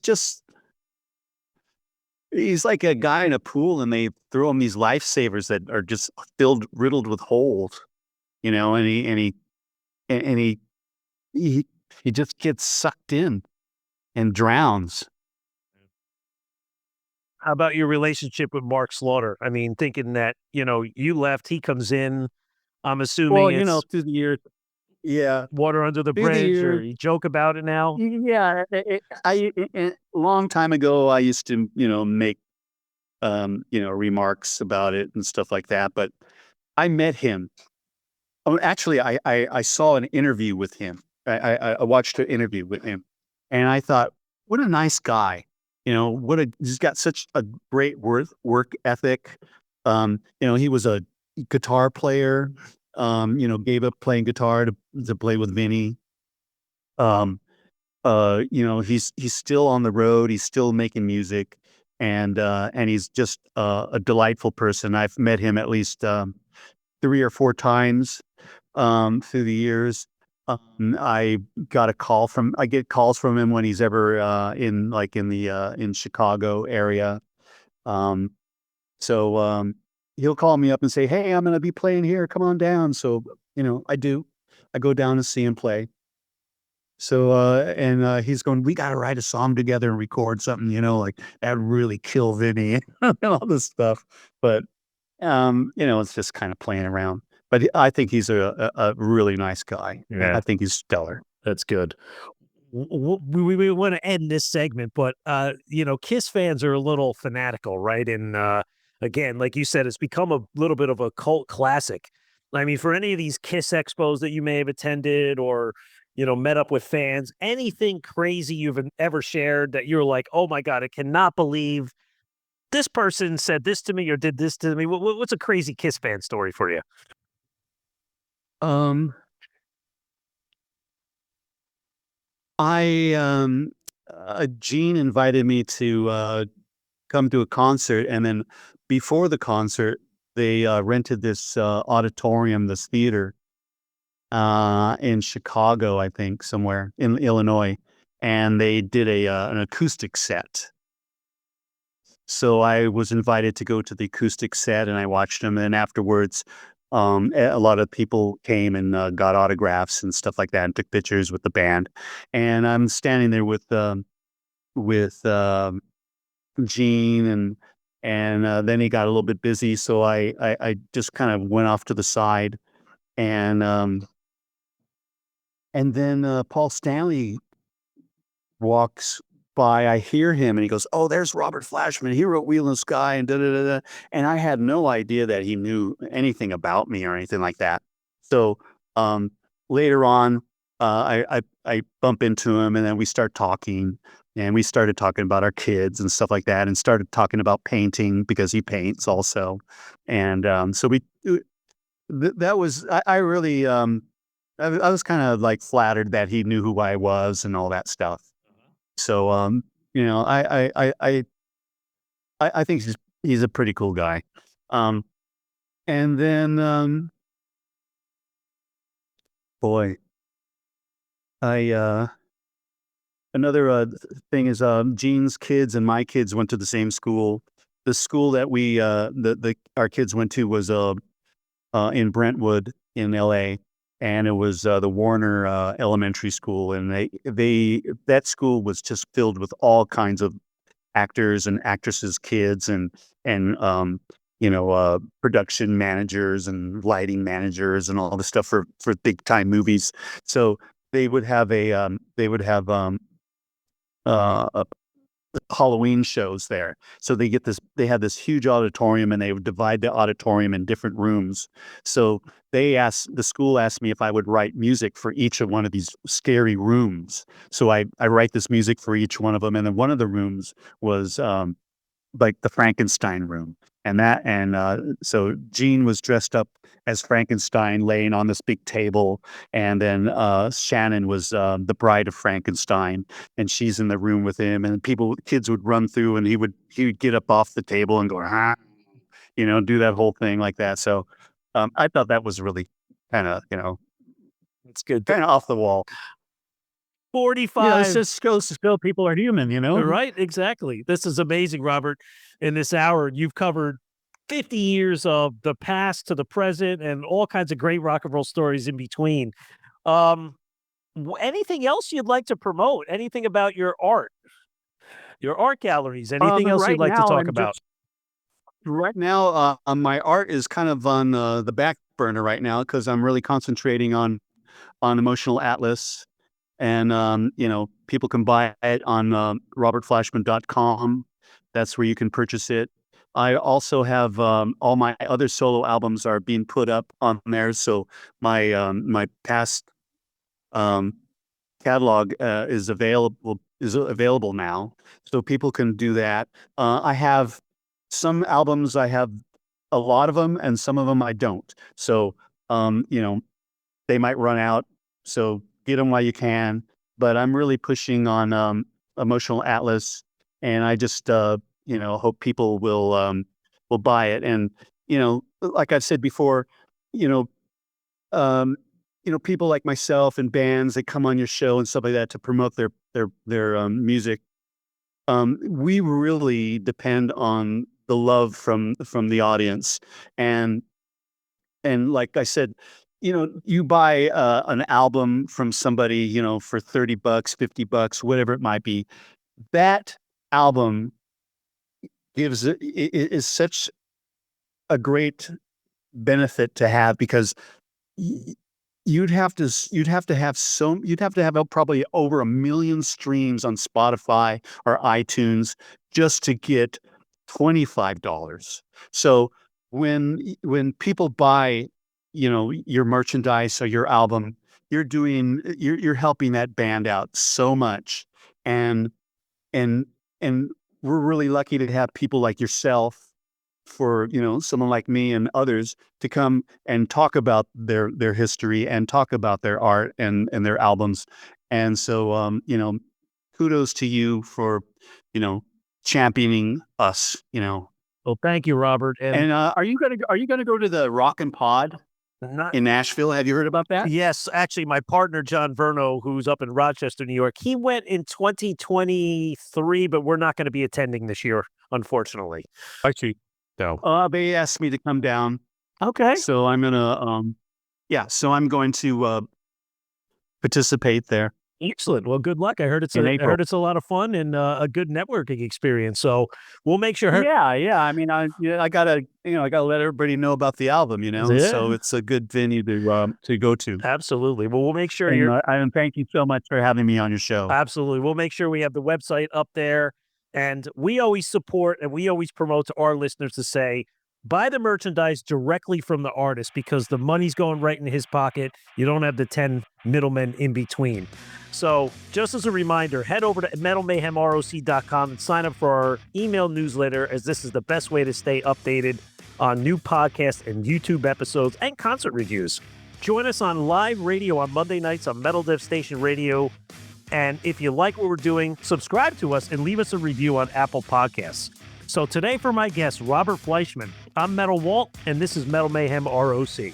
like a guy in a pool and they throw him these lifesavers that are just riddled with holes, and he just gets sucked in and drowns. How about your relationship with Mark Slaughter? I mean, thinking that, you left, he comes in. I'm assuming Well, it's through the years, yeah, water under the through the bridge, or years, you joke about it now. yeah. A long time ago, I used to, make, remarks about it and stuff like that. But I met him. Oh, actually, I saw an interview with him. I watched an interview with him, and I thought, what a nice guy. He's got such a great work ethic. He was a guitar player. Gave up playing guitar to play with Vinnie. He's still on the road. He's still making music, and he's just a delightful person. I've met him at least 3 or 4 times through the years. I get calls from him when he's ever in Chicago area. So he'll call me up and say, "Hey, I'm going to be playing here. Come on down." So I do. I go down and see him play. So he's going, "We got to write a song together and record something. Like that would really kill Vinny," and all this stuff. But it's just kind of playing around. But I think he's a really nice guy. Yeah. I think he's stellar. That's good. We want to end this segment, but Kiss fans are a little fanatical, right? And again, like you said, it's become a little bit of a cult classic. I mean, for any of these Kiss expos that you may have attended or met up with fans, anything crazy you've ever shared that you're like, oh my God, I cannot believe this person said this to me or did this to me. What's a crazy Kiss fan story for you? Gene invited me to come to a concert, and then before the concert, they rented this auditorium, this theater in Chicago, I think, somewhere in Illinois, and they did an acoustic set. So I was invited to go to the acoustic set, and I watched them. And afterwards, a lot of people came and got autographs and stuff like that, and took pictures with the band. And I'm standing there with Gene, and then he got a little bit busy, so I just kind of went off to the side, and then Paul Stanley walks by. I hear him, and he goes, "Oh, there's Robert Fleischman. He wrote Wheel in the Sky," and da da da da. And I had no idea that he knew anything about me or anything like that. So later on, I bump into him, and then we start talking, and we started talking about our kids and stuff like that, and started talking about painting because he paints also. And so that was I really I was kind of like flattered that he knew who I was and all that stuff. So, I think he's a pretty cool guy. And then, boy, another thing is, Gene's kids and my kids went to the same school. The school that our kids went to was, in Brentwood in LA. And it was the Warner Elementary School, and that school was just filled with all kinds of actors and actresses' kids and production managers and lighting managers and all the stuff for big time movies. So they would have Halloween shows there. So they had this huge auditorium, and they would divide the auditorium in different rooms. So the school asked me if I would write music for each of one of these scary rooms. So I write this music for each one of them. And then one of the rooms was like the Frankenstein room. So Gene was dressed up as Frankenstein, laying on this big table, and then Shannon was the bride of Frankenstein, and she's in the room with him. And kids would run through, and he would get up off the table and go, do that whole thing like that. So I thought that was really kind of, It's good. kind of off the wall. 45. It just goes to show people are human, Right, exactly. This is amazing, Robert. In this hour, you've covered 50 years of the past to the present and all kinds of great rock and roll stories in between. Anything else you'd like to promote? Anything about your art galleries? Anything else you'd like to talk about? Right now, my art is kind of on the back burner right now because I'm really concentrating on Emotional Atlas. And, people can buy it on robertfleischman.com. That's where you can purchase it. I also have all my other solo albums are being put up on there. So my past catalog is available now. So people can do that. I have some albums, I have a lot of them, and some of them I don't. So, they might run out. So get them while you can. But I'm really pushing on Emotional Atlas, and I just hope people will buy it. And like I've said before, people like myself and bands that come on your show and stuff like that to promote their music. We really depend on the love from the audience, and like I said, you buy an album from somebody, for $30, $50, whatever it might be. That album is such a great benefit to have, because you'd have to have probably over 1 million streams on Spotify or iTunes just to get $25. So when people buy your merchandise or your album, you're helping that band out so much. And we're really lucky to have people like yourself, for someone like me and others, to come and talk about their history and talk about their art and their albums. And so kudos to you for championing us. Well, thank you, Robert. And are you gonna go to the Rockin' Pod in Nashville? Have you heard about that? Yes, actually, my partner, John Verno, who's up in Rochester, New York, he went in 2023, but we're not going to be attending this year, unfortunately. Actually, no. They asked me to come down. Okay. So I'm going to participate there. Excellent. Well, good luck. I heard it's a lot of fun and a good networking experience. So we'll make sure. Yeah. I mean, I gotta let everybody know about the album. Yeah. So it's a good venue to go to. Absolutely. Well, we'll make sure and thank you so much for having me on your show. Absolutely. We'll make sure we have the website up there, and we always support and we always promote to our listeners to say, buy the merchandise directly from the artist, because the money's going right in his pocket. You don't have the 10 middlemen in between. So just as a reminder, head over to metalmayhemroc.com and sign up for our email newsletter, as this is the best way to stay updated on new podcasts and YouTube episodes and concert reviews. Join us on live radio on Monday nights on Metal Dev Station Radio. And if you like what we're doing, subscribe to us and leave us a review on Apple Podcasts. So today, for my guest, Robert Fleischman, I'm Metal Walt, and this is Metal Mayhem ROC.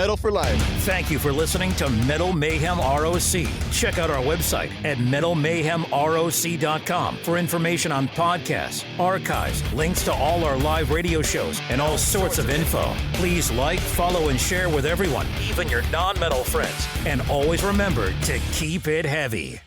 Metal for life. Thank you for listening to Metal Mayhem ROC. Check out our website at metalmayhemroc.com for information on podcasts, archives, links to all our live radio shows, and all sorts of info. Please like, follow, and share with everyone, even your non-metal friends. And always remember to keep it heavy.